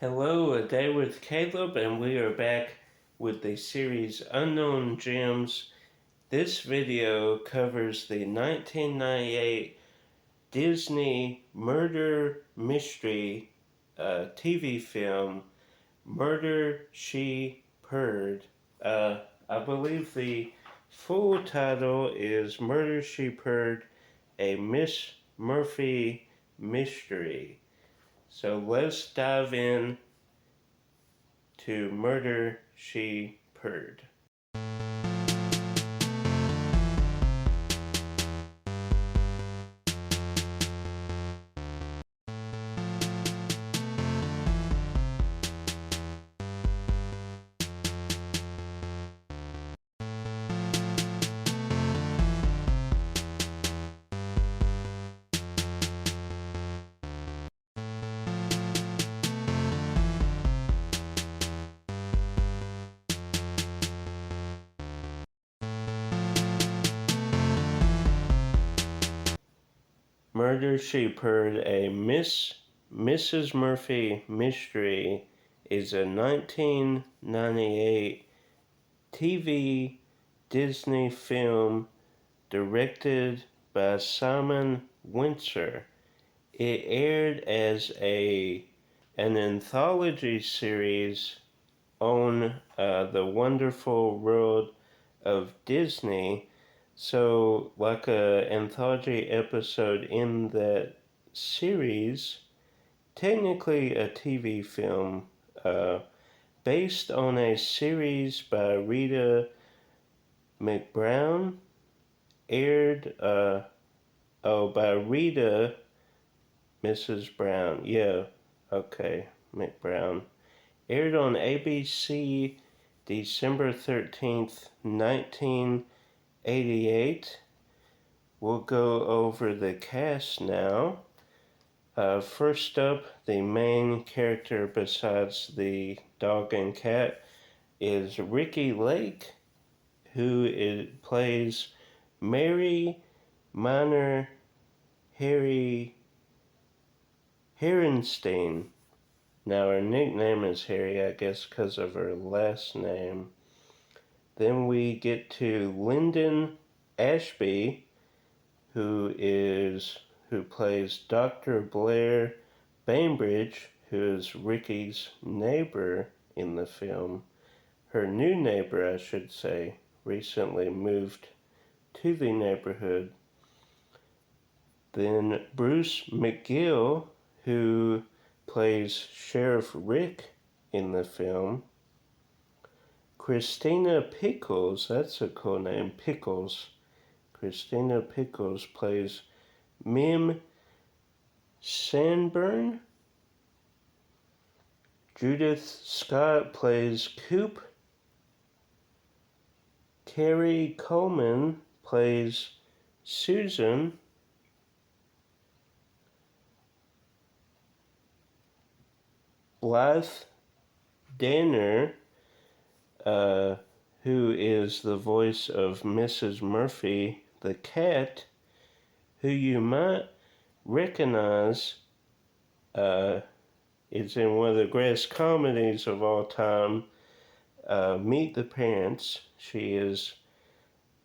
Hello, A Day with Caleb, and we are back with the series Unknown Gems. This video covers the 1998 Disney murder mystery TV film, Murder, She, Purred. I believe the full title is Murder, She, Purred, a Miss Murphy mystery. So let's dive in to Murder, She, Purred. Murder, She, Purred, a Mrs. Murphy mystery is a 1998 TV Disney film directed by Simon Windsor. It aired as an anthology series on the Wonderful World of Disney. So, like a anthology episode in that series, technically a TV film, based on a series by Rita McBrown, aired, by Rita Mrs. Brown. Yeah, okay, McBrown. Aired on ABC December 13th, 1988. We'll go over the cast now. First up, the main character besides the dog and cat is Ricky Lake, who plays Mary Minor Harry Herenstein. Now, her nickname is Harry, I guess, because of her last name. Then we get to Lyndon Ashby, who plays Dr. Blair Bainbridge, who is Ricky's neighbor in the film. Her new neighbor, I should say, recently moved to the neighborhood. Then Bruce McGill, who plays Sheriff Rick in the film. Christina Pickles, that's a cool name, Pickles. Christina Pickles plays Mim Sanborn. Judith Scott plays Coop. Carrie Coleman plays Susan. Blythe Danner, who is the voice of Mrs. Murphy, the cat, who you might recognize, is in one of the greatest comedies of all time, Meet the Parents. She is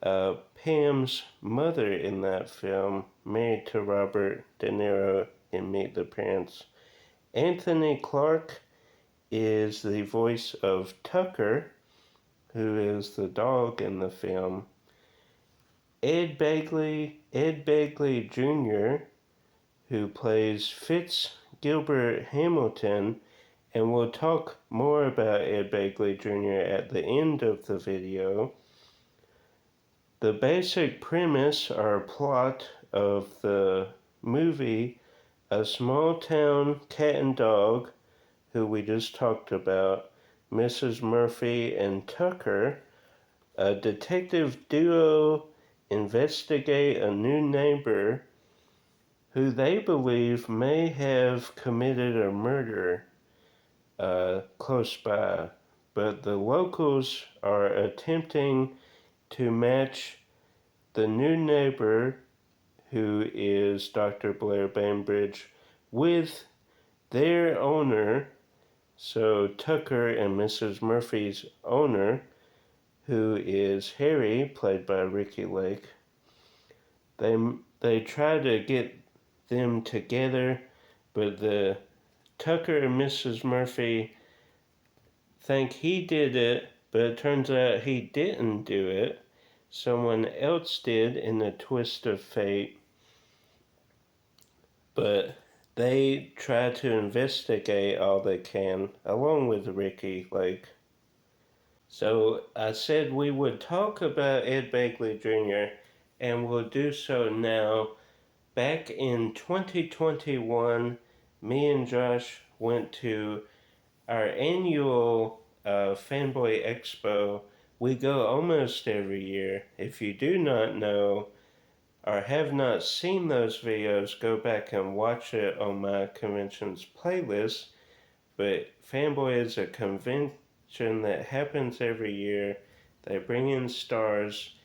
Pam's mother in that film, married to Robert De Niro in Meet the Parents. Anthony Clark is the voice of Tucker, who is the dog in the film. Ed Begley Jr., who plays Fitz Gilbert Hamilton, and we'll talk more about Ed Begley Jr. at the end of the video. The basic premise or plot of the movie: a small town cat and dog, who we just talked about, Mrs. Murphy and Tucker, a detective duo investigate a new neighbor who they believe may have committed a murder close by, but the locals are attempting to match the new neighbor, who is Dr. Blair Bainbridge, with their owner, So Tucker and Mrs. Murphy's owner, who is Harry, played by Ricky Lake, they try to get them together, but the Tucker and Mrs. Murphy think he did it, but it turns out he didn't do it. Someone else did in a twist of fate, but they try to investigate all they can, along with Ricky Lake. So I said we would talk about Ed Begley Jr., and we'll do so now. Back in 2021, me and Josh went to our annual Fanboy Expo. We go almost every year. If you do not know or have not seen those videos, go back and watch it on my conventions playlist. But Fanboy is a convention that happens every year. They bring in stars.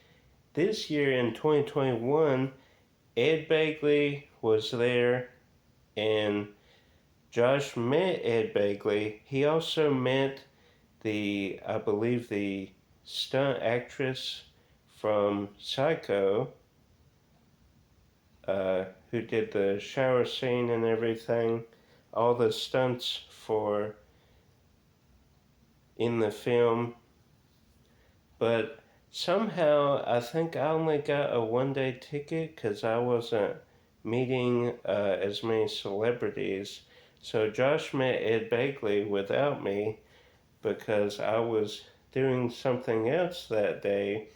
This year in 2021, Ed Begley was there, and Josh met Ed Begley. He also met I believe, the stunt actress from Psycho, who did the shower scene and everything, all the stunts for in the film. But somehow I think I only got a one-day ticket because I wasn't meeting as many celebrities. So Josh met Ed Begley without me because I was doing something else that day.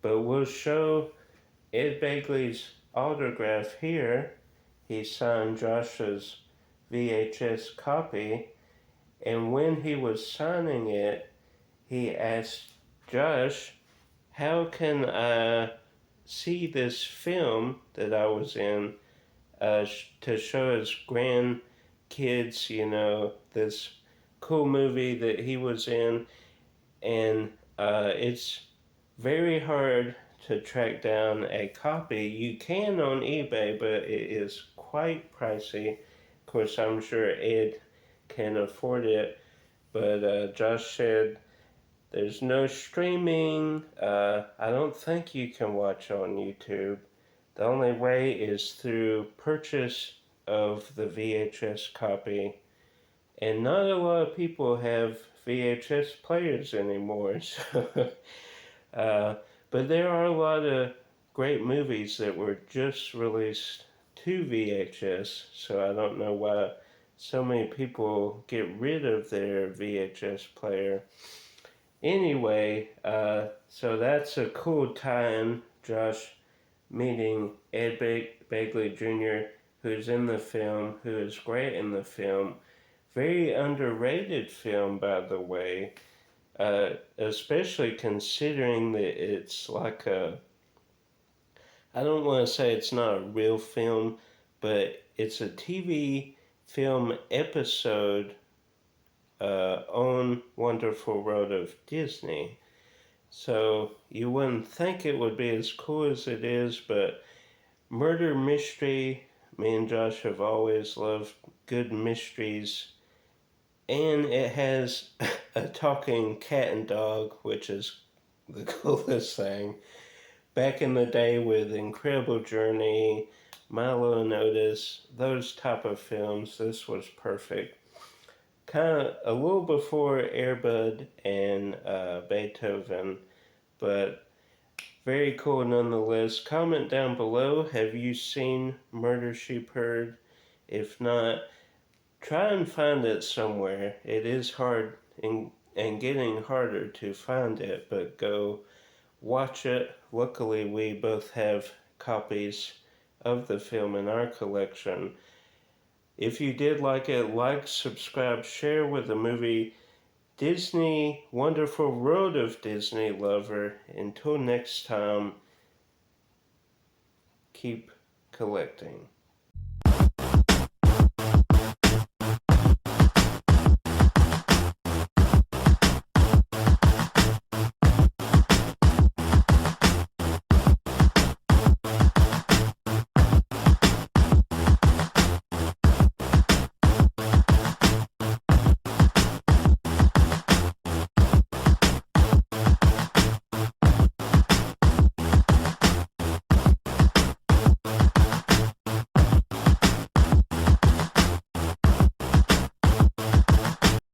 But we'll show Ed Begley's autograph here. He signed Josh's VHS copy, and when he was signing it, he asked Josh, how can I see this film that I was in to show his grandkids, this cool movie that he was in? And it's very hard to track down a copy. You can on eBay, but it is quite pricey. Of course, I'm sure Ed can afford it, but Josh said there's no streaming. I don't think you can watch on YouTube. The only way is through purchase of the VHS copy. And not a lot of people have VHS players anymore. So, but there are a lot of great movies that were just released to VHS. So I don't know why so many people get rid of their VHS player. Anyway, so that's a cool time, Josh meeting Ed Begley Jr., who's in the film, who is great in the film. Very underrated film, by the way, especially considering that it's like I don't want to say it's not a real film, but it's a TV film episode on Wonderful Road of Disney. So you wouldn't think it would be as cool as it is, but murder mystery, me and Josh have always loved good mysteries. And it has a talking cat and dog, which is the coolest thing. Back in the day with Incredible Journey, Milo and Otis, those type of films, this was perfect. Kind of a little before Air Bud and Beethoven, but very cool nonetheless. Comment down below, have you seen Murder, She, Purred? If not, try and find it somewhere. It is hard and getting harder to find it, but go watch it. Luckily, we both have copies of the film in our collection. If you did like it, like, subscribe, share with the movie Disney Wonderful Road of Disney lover. Until next time, keep collecting.